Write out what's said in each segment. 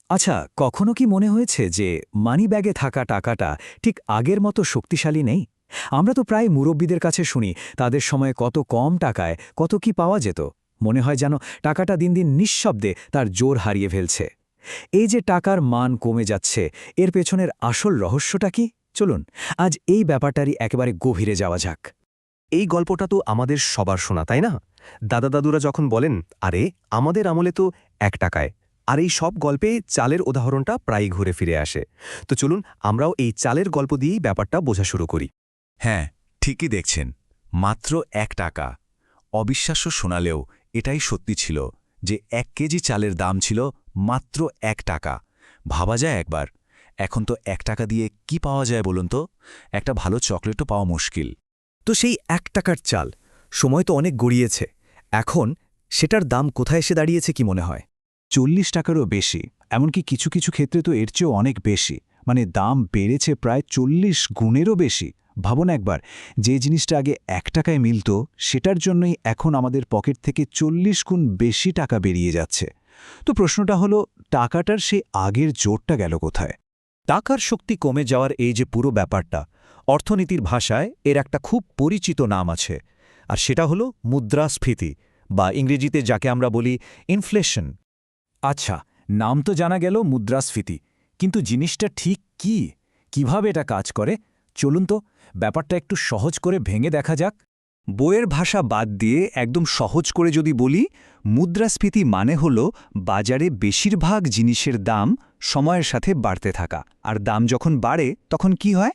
আচ্ছা, কখনো কি মনে হয়েছে যে মানি ব্যাগে থাকা টাকাটা ঠিক আগের মতো শক্তিশালী নেই? আমরা তো প্রায় মুরব্বীদের কাছে শুনি তাদের সময়ে কত কম টাকায় কত কি পাওয়া যেত। মনে হয় যেন টাকাটা দিন দিন নিঃশব্দে তার জোর হারিয়ে ফেলছে। এই যে টাকার মান কমে যাচ্ছে, এর পেছনের আসল রহস্যটা কি? চলুন আজ এই ব্যাপারটারই একেবারে গভীরে যাওয়া যাক। এই গল্পটা তো আমাদের সবার শোনা, তাই না? দাদা দাদুরা যখন বলেন, আরে আমাদের আমলে তো 1 টাকায়। আর এই সব গল্পে চালের উদাহরণটা প্রায়ই ঘুরে ফিরে আসে। তো চলুন আমরাও এই চালের গল্প দিয়েই ব্যাপারটা বোঝা শুরু করি। হ্যাঁ, ঠিকই দেখছেন। মাত্র 1 টাকা। অবিশ্বাস্য শোনালেও এটাই সত্যি ছিল যে 1 কেজি চালের দাম ছিল মাত্র 1 টাকা। ভাবা যায় একবার। এখন তো 1 টাকা দিয়ে কি পাওয়া যায় বলুন তো? একটা ভালো চকলেটও পাওয়া মুশকিল। তো সেই 1 টাকার চাল, সময় তো অনেক গড়িয়েছে। এখন সেটার দাম কোথায় এসে দাঁড়িয়েছে কি মনে হয়? 40 টাকারও বেশি, এমনকি কিছু কিছু ক্ষেত্রে তো এর চেয়েও অনেক বেশি। মানে দাম বেড়েছে প্রায় 40 গুণেরও বেশি। ভাবুন একবার, যে জিনিসটা আগে 1 টাকায় মিলত, সেটার জন্যই এখন আমাদের পকেট থেকে 40 গুণ বেশি টাকা বেরিয়ে যাচ্ছে। তো প্রশ্নটা হলো, টাকাটার সেই আগের জোরটা গেল কোথায়? টাকার শক্তি কমে যাওয়ার এই যে পুরো ব্যাপারটা, অর্থনীতির ভাষায় এর একটা খুব পরিচিত নাম আছে, আর সেটা হলো মুদ্রাস্ফীতি, বা ইংরেজিতে যাকে আমরা বলি ইনফ্লেশন। আচ্ছা, নাম তো জানা গেল মুদ্রাস্ফীতি, কিন্তু জিনিসটা ঠিক কি, কিভাবে এটা কাজ করে? চলুন তো ব্যাপারটা একটু সহজ করে ভেঙে দেখা যাক। বইয়ের ভাষা বাদ দিয়ে একদম সহজ করে যদি বলি, মুদ্রাস্ফীতি মানে হল বাজারে বেশিরভাগ জিনিসের দাম সময়ের সাথে বাড়তে থাকা। আর দাম যখন বাড়ে তখন কি হয়?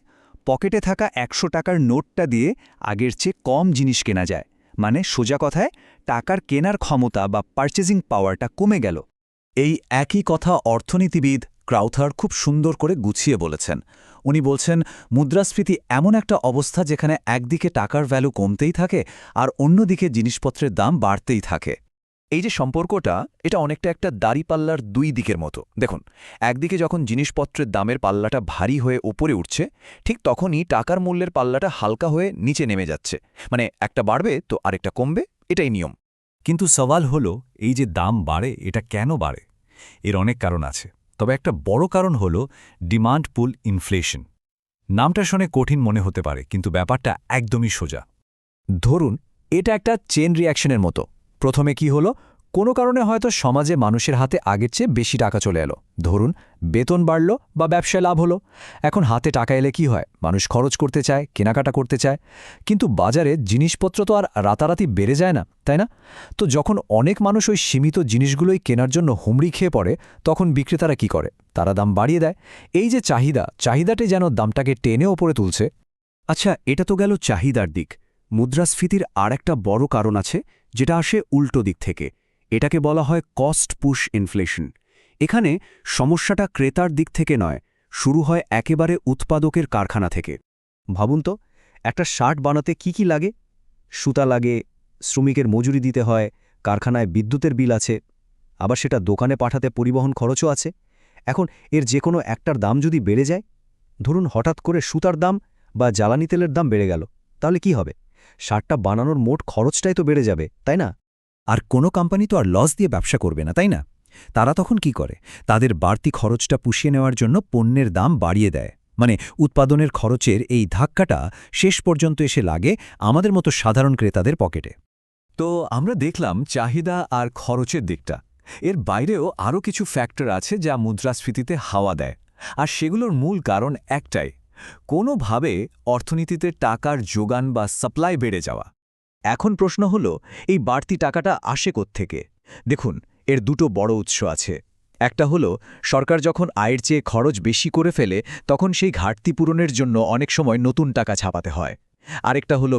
পকেটে থাকা 100 টাকার নোটটা দিয়ে আগের চেয়ে কম জিনিস কেনা যায়। মানে সোজা কথায় টাকার কেনার ক্ষমতা বা পারচেজিং পাওয়ারটা কমে গেল। এই একই কথা অর্থনীতিবিদ ক্রাউথার খুব সুন্দর করে গুছিয়ে বলেছেন। উনি বলছেন, মুদ্রাস্ফীতি এমন একটা অবস্থা যেখানে একদিকে টাকার ভ্যালু কমতেই থাকে আর অন্যদিকে জিনিসপত্রের দাম বাড়তেই থাকে। এই যে সম্পর্কটা, এটা অনেকটা একটা দাড়িপাল্লার দুই দিকের মতো। দেখুন, একদিকে যখন জিনিসপত্রের দামের পাল্লাটা ভারী হয়ে ওপরে উঠছে, ঠিক তখনই টাকার মূল্যের পাল্লাটা হালকা হয়ে নিচে নেমে যাচ্ছে। মানে একটা বাড়বে তো আরেকটা কমবে, এটাই নিয়ম। কিন্তু সওয়াল হলো, এই যে দাম বাড়ে, এটা কেন বাড়ে? এর অনেক কারণ আছে, তবে একটা বড় কারণ হলো ডিমান্ড পুল ইনফ্লেশন। নামটা শুনে কঠিন মনে হতে পারে, কিন্তু ব্যাপারটা একদমই সোজা। ধরুন, এটা একটা চেন রিঅ্যাকশনের মতো। প্রথমে কি হলো? কোনো কারণে হয়তো সমাজে মানুষের হাতে আগের চেয়ে বেশি টাকা চলে এলো। ধরুন, বেতন বাড়ল বা ব্যবসায় লাভ হলো। এখন হাতে টাকা এলে কি হয়? মানুষ খরচ করতে চায়, কেনাকাটা করতে চায়। কিন্তু বাজারে জিনিসপত্র তো আর রাতারাতি বেড়ে যায় না, তাই না? তো যখন অনেক মানুষ ওই সীমিত জিনিসগুলোই কেনার জন্য হুমড়ি খেয়ে পড়ে, তখন বিক্রেতারা কি করে? তারা দাম বাড়িয়ে দেয়। এই যে চাহিদাটাই যেন দামটাকে টেনে ওপরে তুলছে। আচ্ছা, এটা তো গেল চাহিদার দিক। মুদ্রাস্ফীতির আর একটা বড় কারণ আছে, যেটা আসে উল্টো দিক থেকে। এটাকে বলা হয় কস্ট পুশ ইনফ্লেশন। এখানে সমস্যাটা ক্রেতার দিক থেকে নয়, শুরু হয় একেবারে উৎপাদকের কারখানা থেকে। ভাবুন তো, একটা শার্ট বানাতে কি কি লাগে? সুতা লাগে, শ্রমিকের মজুরি দিতে হয়, কারখানায় বিদ্যুতের বিল আছে, আবার সেটা দোকানে পাঠাতে পরিবহন খরচও আছে। এখন এর যে কোনো একটার দাম যদি বেড়ে যায়, ধরুন হঠাৎ করে সুতার দাম বা জ্বালানি তেলের দাম বেড়ে গেল, তাহলে কি হবে? শার্টটা বানানোর মোট খরচটাই তো বেড়ে যাবে, তাই না? আর কোনো কোম্পানি তো আর লস দিয়ে ব্যবসা করবে না, তাই না? তারা তখন কি করে? তাদের বাড়তি খরচটা পুষিয়ে নেওয়ার জন্য পণ্যের দাম বাড়িয়ে দেয়। মানে উৎপাদনের খরচের এই ধাক্কাটা শেষ পর্যন্ত এসে লাগে আমাদের মতো সাধারণ ক্রেতাদের পকেটে। তো আমরা দেখলাম চাহিদা আর খরচের দিকটা। এর বাইরেও আরও কিছু ফ্যাক্টর আছে যা মুদ্রাস্ফীতিতে হাওয়া দেয়, আর সেগুলোর মূল কারণ একটাই: কোনোভাবে অর্থনীতিতে টাকার যোগান বা সাপ্লাই বেড়ে যাওয়া। এখন প্রশ্ন হলো, এই বাড়তি টাকাটা আসে কোত্থেকে? দেখুন, এর দুটো বড় উৎস আছে। একটা হলো, সরকার যখন আয়ের চেয়ে খরচ বেশি করে ফেলে, তখন সেই ঘাটতি পূরণের জন্য অনেক সময় নতুন টাকা ছাপাতে হয়। আরেকটা হলো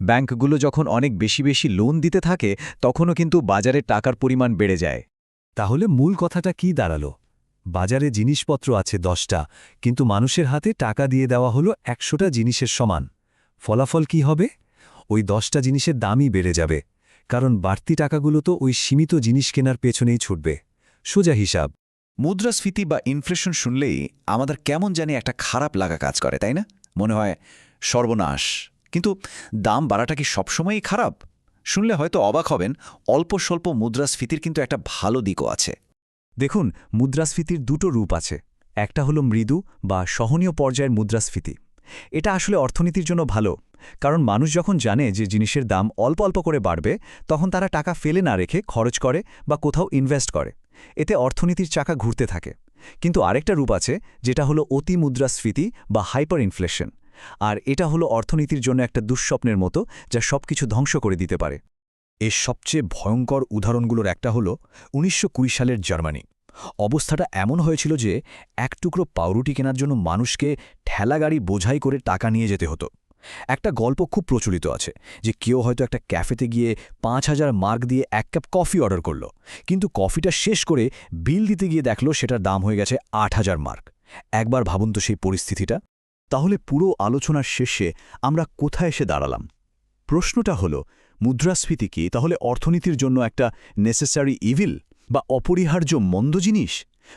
ব্যাংকগুলো যখন অনেক বেশি বেশি লোন দিতে থাকে, তখনও কিন্তু বাজারে টাকার পরিমাণ বেড়ে যায়। তাহলে মূল কথাটা কি দাঁড়ালো? বাজারে জিনিসপত্র আছে 10টা, কিন্তু মানুষের হাতে টাকা দিয়ে দেওয়া হলো 100টা জিনিসের সমান। ফলাফল কি হবে? ওই 10টা জিনিসের দামই বেড়ে যাবে, কারণ বাড়তি টাকাগুলো তো ওই সীমিত জিনিস কেনার পেছনেই ছুটবে। সোজা হিসাব। মুদ্রাস্ফীতি বা ইনফ্লেশন শুনলেই আমাদের কেমন জানি একটা খারাপ লাগা কাজ করে, তাই না? মনে হয় সর্বনাশ। কিন্তু দাম বাড়াটা কি সবসময়ই খারাপ? শুনলে হয়তো অবাক হবেন, অল্প স্বল্প মুদ্রাস্ফীতির কিন্তু একটা ভালো দিকও আছে। দেখুন, মুদ্রাস্ফীতির দুটো রূপ আছে। একটা হলো মৃদু বা সহনীয় পর্যায়ের মুদ্রাস্ফীতি। এটা আসলে অর্থনীতির জন্য ভালো, কারণ মানুষ যখন জানে যে জিনিসের দাম অল্প অল্প করে বাড়বে, তখন তারা টাকা ফেলে না রেখে খরচ করে বা কোথাও ইনভেস্ট করে। এতে অর্থনীতির চাকা ঘুরতে থাকে। কিন্তু আরেকটা রূপ আছে, যেটা হলো অতি মুদ্রাস্ফীতি বা হাইপার ইনফ্লেশন। আর এটা হলো অর্থনীতির জন্য একটা দুঃস্বপ্নের মতো, যা সবকিছু ধ্বংস করে দিতে পারে। এর সবচেয়ে ভয়ঙ্কর উদাহরণগুলোর একটা হল ১৯২০ সালের জার্মানি। অবস্থাটা এমন হয়েছিল যে এক টুকরো পাউরুটি কেনার জন্য মানুষকে ঠেলাগাড়ি বোঝাই করে টাকা নিয়ে যেতে হতো। একটা গল্প খুব প্রচলিত আছে যে কেউ হয়তো একটা ক্যাফেতে গিয়ে ৫,০০০ মার্ক দিয়ে ১ কাপ কফি অর্ডার করল, কিন্তু কফিটা শেষ করে বিল দিতে গিয়ে দেখল সেটার দাম হয়ে গেছে ৮,০০০ মার্ক। একবার ভাবুন তো সেই পরিস্থিতিটা। তাহলে পুরো আলোচনার শেষে আমরা কোথায় এসে দাঁড়ালাম? প্রশ্নটা হলো, মুদ্রাস্ফীতি কি তাহলে অর্থনীতির জন্য একটা নেসেসারি ইভিল বা অপরিহার্য মন্দ জিনিস?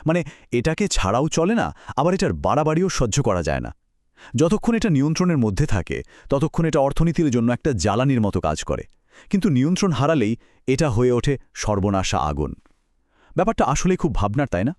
মানে এটাকে ছাড়াও চলে না, আবার এটার বাড়াবাড়িও সহ্য করা যায় না। যতক্ষণ এটা নিয়ন্ত্রণের মধ্যে থাকে ততক্ষণ এটা অর্থনীতির জন্য একটা জ্বালানির মতো কাজ করে, কিন্তু নিয়ন্ত্রণ হারালেই এটা হয়ে ওঠে সর্বনাশা আগুন। ব্যাপারটা আসলেই খুব ভাবনার, তাই না?